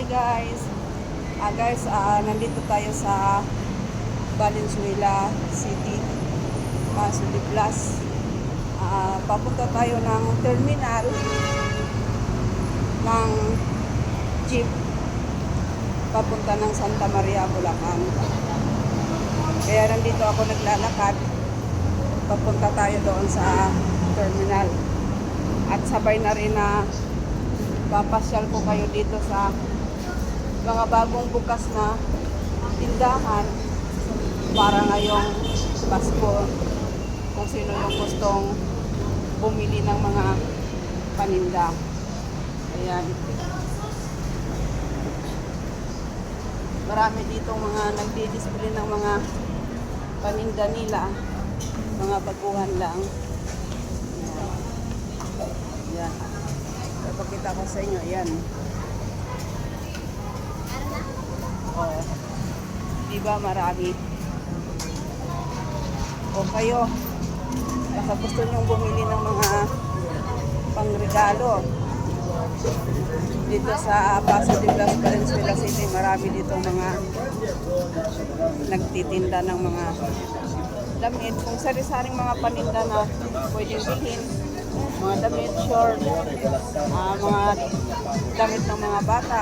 guys. Nandito tayo sa Valenzuela City, Sundi Plus. Papunta tayo ng terminal ng jeep papunta ng Santa Maria, Bulacan. Kaya nandito ako naglalakad. Papunta tayo doon sa terminal. At sabay na rin na papasyal ko kayo dito sa mga bagong bukas na tindahan para ngayong Pasko, kung sino yung gustong bumili ng mga paninda. Ayan. Marami dito mga nagdi-display ng mga paninda nila, mga baguhan lang. Ayan. Ipakita ko sa inyo, ayan. Oh, diba marami? O kayo, baka gusto nyong bumili ng mga pangregalo dito sa Paso de Blas, Valenzuela City. Marami dito mga nagtitinda ng mga damit, kung sari-saring mga paninda na pwedeng bilhin, mga damit, short, mga damit ng mga bata.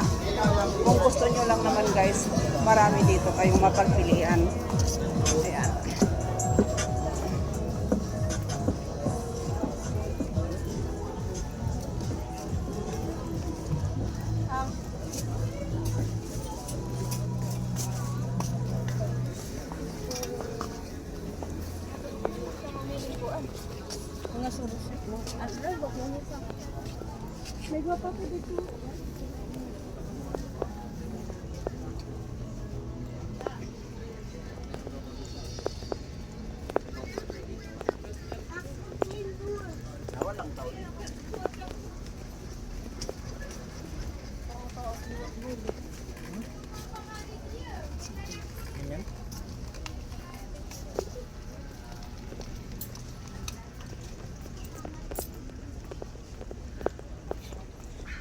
Kung gusto nyo lang naman guys, marami dito kayong mapagpilian. Ayan. Mga solusyon mo. Asla, wag mo nito. May guwapa pa dito.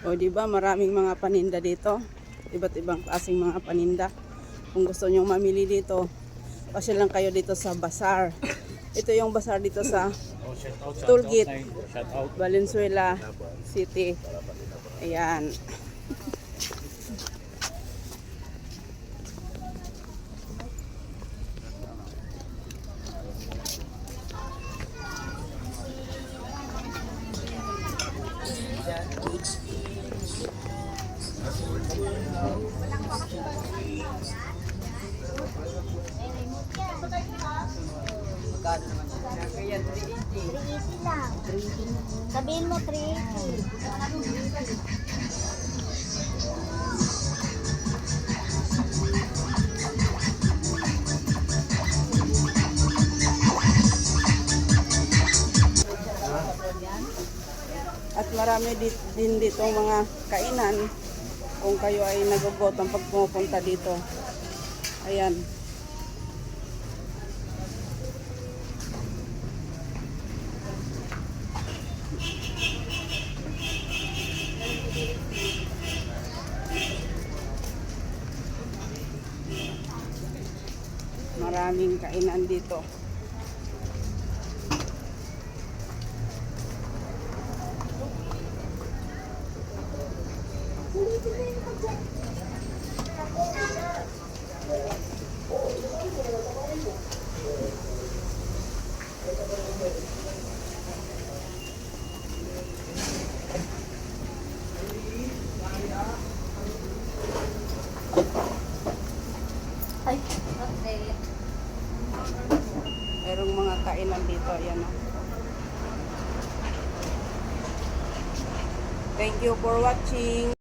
O diba maraming mga paninda dito, iba't ibang klaseng mga paninda. Kung gusto nyo mamili dito, pasyal lang kayo dito sa bazaar. Ito yung bazaar dito sa Tollgate, Valenzuela City. Ayan. Kaya 380 lang. Sabihin mo 380. At marami din dito mga kainan kung kayo ay nagugutom pag pumupunta dito. Ayan. Maraming kainan dito. Ay, okay. Merong mga kainan dito. Ayan o. Thank you for watching.